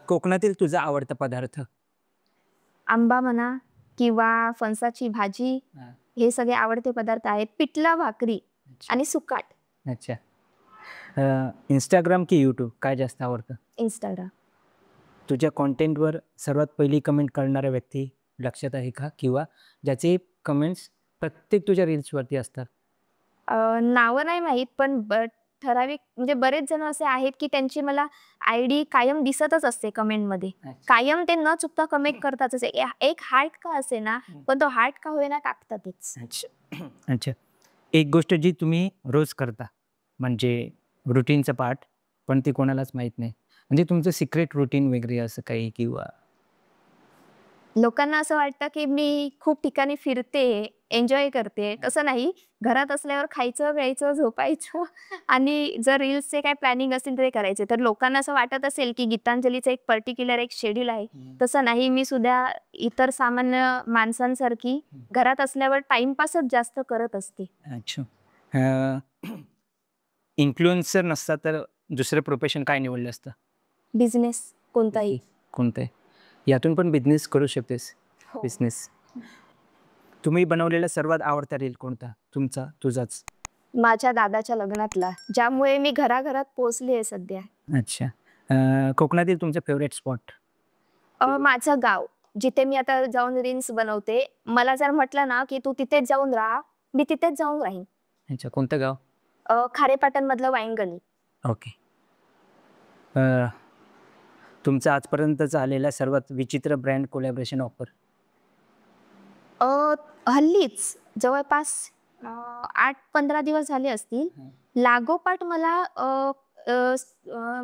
कोकणातील तुझा आवडता पदार्थ? आंबा म्हणा किंवा फणसाची भाजी, हे सगळे आवडते पदार्थ आहेत. पिठलं भाकरी आणि सुकाट. अच्छा. Instagram की YouTube काय जास्त आवडतं? Instagram. तुझ्या कॉन्टेंटवर सर्वात पहिली कमेंट करणारा व्यक्ती लक्षात आहे का? किंवा ज्याचे कमेंट्स प्रत्येक तुझ्या रील्सवरती असतात? नावं नाही माहीत, पण ठराविक म्हणजे बरेच जण असे आहेत, की त्यांची मला आयडी कायम दिसतच असते कमेंटमध्ये. अच्छा. कायम ते न चुकता कमेंट करतातच. एक हार्ट का असेना, पण तो हार्ट का होईना टाकतातच. अच्छा. अच्छा. एक गोष्ट जी तुम्ही रोज करता, म्हणजे रुटीनचा पार्ट, पण ती कोणालाच माहीत नाही. म्हणजे तुमचं सिक्रेट रुटीन वगैरे असं काही किंवा लोकांना असं वाटतं, की मी खूप ठिकाणी फिरते, एन्जॉय करते. तसं नाही. घरात असल्यावर खायचं, प्यायचं, झोपायचं आणि जर रील्सचे काही प्लॅनिंग असतील तर ते करायचे. तर लोकांना असं वाटत असेल, की गीतांजलीचं एक पर्टिक्युलर एक शेड्यूल आहे. तसं नाही. मी सुद्धा इतर सामान्य माणसांसारखी घरात असल्यावर टाईमपासच जास्त करत असते. अच्छा. इन्फ्लुएन्सर नसता तर दुसरं प्रोफेशन काय निवडलं असतं? बिझनेस कोणताही. कोणतं आहे? यातून पण बिझनेस करू शकतेस. हो. बिझनेस. तुम्ही बनवलेला सर्वात आवडता रील कोणता? तुमचा, तुझाच? माझ्या दादाच्या लग्नातला, ज्यामुळे मी घराघरात पोहोचली आहे सध्या. अच्छा. कोकणातील तुमचं फेव्हरेट स्पॉट? माझं गाव, जिथे मी आता जाऊन रील्स बनवते. मला जर म्हटलं ना, की "तू तिथेच जाऊन राहा," मी तिथेच जाऊन राहीन. अच्छा. कोणतं गाव? खारेपाटणमधलं वाईनगंज. ओके. तुमचा आजपर्यंतचा आलेला सर्वात विचित्र ब्रँड कोलॅबोरेशन ऑफर? अ, हल्लीच जवळपास 8-15 दिवस झाले असतील. लागोपाठ मला अ, अ,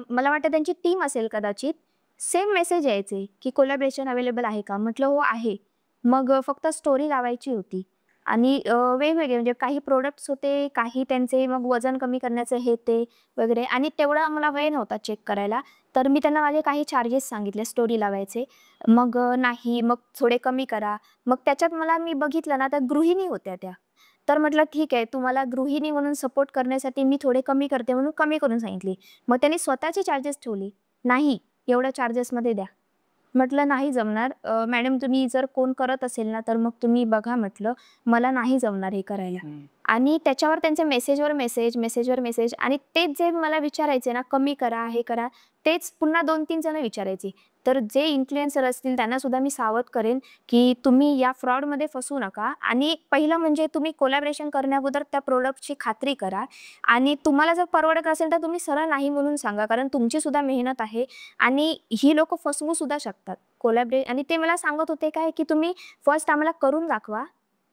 मला वाटतं त्यांची टीम असेल कदाचित. सेम मेसेज यायचे, की कोलॅबोरेशन अवेलेबल आहे का? म्हटलं हो आहे. मग फक्त स्टोरी लावायची होती आणि वेगवेगळे म्हणजे काही प्रॉडक्ट्स होते, काही त्यांचे मग वजन कमी करण्याचं हे ते वगैरे आणि तेवढा मला वेळ नव्हता चेक करायला. तर मी त्यांना माझे काही चार्जेस सांगितले स्टोरी लावायचे. मग नाही, मग थोडे कमी करा. मग त्याच्यात मी बघितलं ना, तर गृहिणी होत्या त्या. तर म्हटलं ठीक आहे, तुम्हाला गृहिणी म्हणून सपोर्ट करण्यासाठी मी थोडे कमी करते म्हणून कमी करून सांगितली. मग त्यांनी स्वतःचे चार्जेस ठेवले. नाही, एवढ्या चार्जेसमध्ये द्या. म्हटलं नाही जमणार. मॅडम तुम्ही जर कोण करत असेल ना, तर मग तुम्ही बघा म्हटलं. मला नाही जमणार हे करायला. आणि त्याच्यावर त्यांचे मेसेजवर मेसेज, मेसेजवर मेसेज आणि तेच जे मला विचारायचे ना, कमी करा, हे करा, तेच पुन्हा 2-3 जण विचारायचे. तर जे इन्फ्लुएन्सर असतील त्यांना सुद्धा मी सावध करेन, की तुम्ही या फ्रॉडमध्ये फसू नका आणि पहिलं म्हणजे तुम्ही कोलॅबोरेशन करण्याअगोदर त्या प्रॉडक्टची खात्री करा आणि तुम्हाला जर परवडत असेल तर तुम्ही सरळ नाही म्हणून सांगा. कारण तुमची सुद्धा मेहनत आहे आणि ही लोकं फसवू सुद्धा शकतात. आणि ते मला सांगत होते काय, की तुम्ही फर्स्ट आम्हाला करून दाखवा.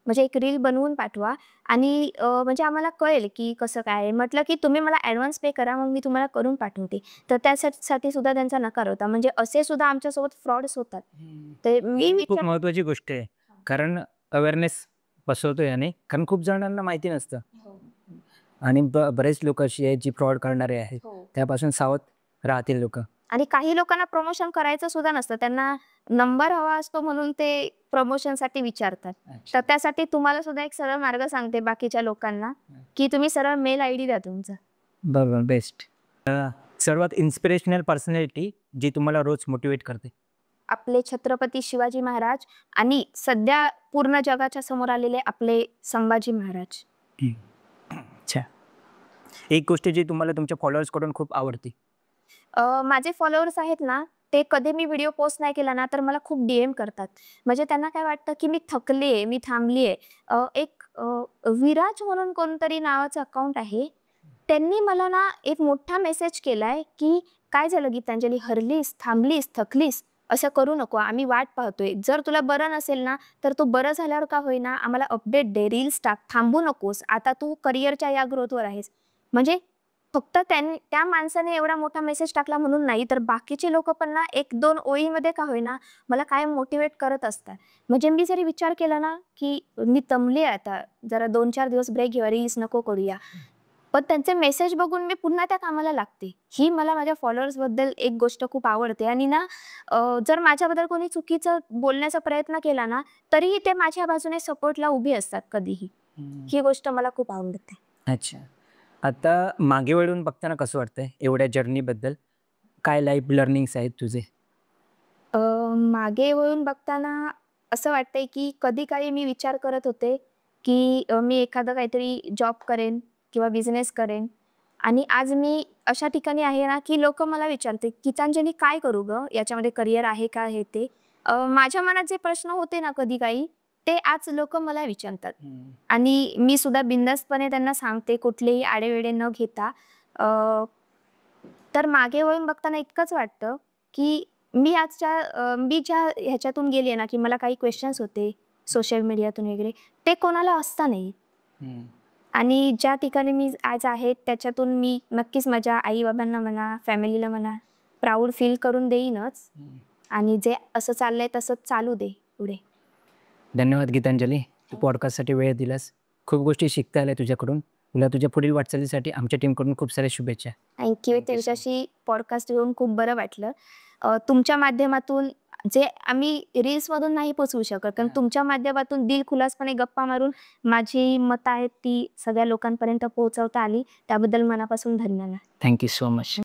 म्हणजे एक रील बनवून पाठवा आणि म्हणजे आम्हाला कळेल, की कसं काय आहे. म्हटलं, की तुम्ही मला ॲडव्हान्स पे करा, मग मी तुम्हाला करून पाठवते. तर त्यासाठी सुद्धा त्यांचा नकार होता. म्हणजे असे सुद्धा आमच्यासोबत फ्रॉड्स होतात. तर मी ही खूप विचार महत्त्वाची गोष्ट आहे. कारण अवेअरनेस पसरवतोय याने. कारण खूप जणांना माहिती नसतं हो, आणि बरेच लोकं अशी आहेत जी फ्रॉड करणारे आहेत. हो. त्यापासून सावध राहतील लोकं. आणि काही लोकांना प्रमोशन करायचं सुद्धा नसतं. त्यांना नंबर हवा असतो म्हणून ते प्रमोशनसाठी विचारतात. तर त्यासाठी तुम्हाला सुद्धा एक सरळ मार्ग सांगते बाकीच्या लोकांना, की तुम्ही सरळ मेल आयडी द्या तुमचा. बरोबर, बेस्ट. सर्वात इन्स्पिरेशनल पर्सनॅलिटी जी तुम्हाला रोज मोटिव्हेट करते? आपले छत्रपती शिवाजी महाराज आणि सध्या पूर्ण जगाच्या समोर आलेले आपले संभाजी महाराज. अच्छा. एक गोष्ट जी तुम्हाला तुमच्या फॉलोअर्सकडून खूप आवडते? माझे फॉलोअर्स आहेत ना, ते कधी मी व्हिडिओ पोस्ट नाही केला ना, तर मला खूप डी-एम करतात. म्हणजे त्यांना काय वाटतं, की मी थकले, मी थांबली एक विराज म्हणून कोणतरी नावाचं अकाउंट आहे. त्यांनी मला ना एक मोठा मेसेज केलाय, की "काय झालं गीतांजली, हरलीस, थांबलीस, थकलीस? असं करू नको. आम्ही वाट पाहतोय. जर तुला बरं नसेल ना, तर तू बरं झाल्यावर का होईना आम्हाला अपडेट दे, रील्स टाक. थांबू नकोस. आता तू करिअरच्या या ग्रोथवर आहेस." म्हणजे फक्त त्या माणसाने एवढा मोठा मेसेज टाकला म्हणून नाही, तर बाकीची लोकं पण ना 1-2 ओळीमध्ये का होईना मला कायम मोटिव्हेट करत असतात. म्हणजे मी जरी विचार केला ना, की मी दमले आता, जरा 2-4 दिवस ब्रेक घेऊया, रील्स नको करूया. पण त्यांचे मेसेज बघून मी पुन्हा त्या कामाला लागते. ही मला माझ्या फॉलोअर्सबद्दल एक गोष्ट खूप आवडते आणि ना जर माझ्याबद्दल कोणी चुकीचं बोलण्याचा प्रयत्न केला ना, तरीही ते माझ्या बाजूने सपोर्टला उभी असतात कधीही. ही गोष्ट मला खूप आवडते. अच्छा. आता मागे वळून बघताना कसं वाटतंय एवढ्या जर्नीबद्दल? काय लाईफ लर्निंग्स आहेत तुझे? अ, मागे वळून बघताना असं वाटतंय, की कधी काळी मी विचार करत होते, की मी एखादं काहीतरी जॉब करेन किंवा बिझनेस करेन आणि आज मी अशा ठिकाणी आहे ना, की लोकं मला विचारते, "गीतांजली काय करू गं? याच्यामध्ये करियर आहे का?" हे ते. माझ्या मनात जे प्रश्न होते ना कधी काही, ते आज लोकं मला विचारतात आणि मी सुद्धा बिनधास्तपणे त्यांना सांगते कुठलेही आढेवेढे न घेता. अ, तर मागे वळून बघताना इतकंच वाटतं, की मी ज्या ह्याच्यातून गेली ना, की मला काही क्वेशन्स होते सोशल मीडियातून वगैरे, ते कोणाला असता नाही. आणि ज्या ठिकाणी मी आज आहे त्याच्यातून मी नक्कीच माझ्या आई-बाबांना म्हणा, फॅमिलीला म्हणा, प्राउड फील करून देईनच. आणि जे असं चाललंय तसंच चालू दे पुढे. धन्यवाद गीतांजली. तू पॉडकास्टसाठी वेळ दिलास. खूप गोष्टी शिकता आल्या तुझ्याकडून. तुला तुझ्या पुढील वाटचालीसाठी आमच्या टीमकडून खूप साऱ्या शुभेच्छा. Thank you. तुमच्याशी पॉडकास्ट घेऊन खूप बरं वाटलं. तुमच्या माध्यमातून जे आम्ही रील्समधून नाही पोहोचवू शकत, कारण तुमच्या माध्यमातून दिलखुलासपणे गप्पा मारून माझी मतं आहेत ती सगळ्या लोकांपर्यंत पोहोचवता आली. त्याबद्दल मनापासून धन्यवाद. Thank you so much.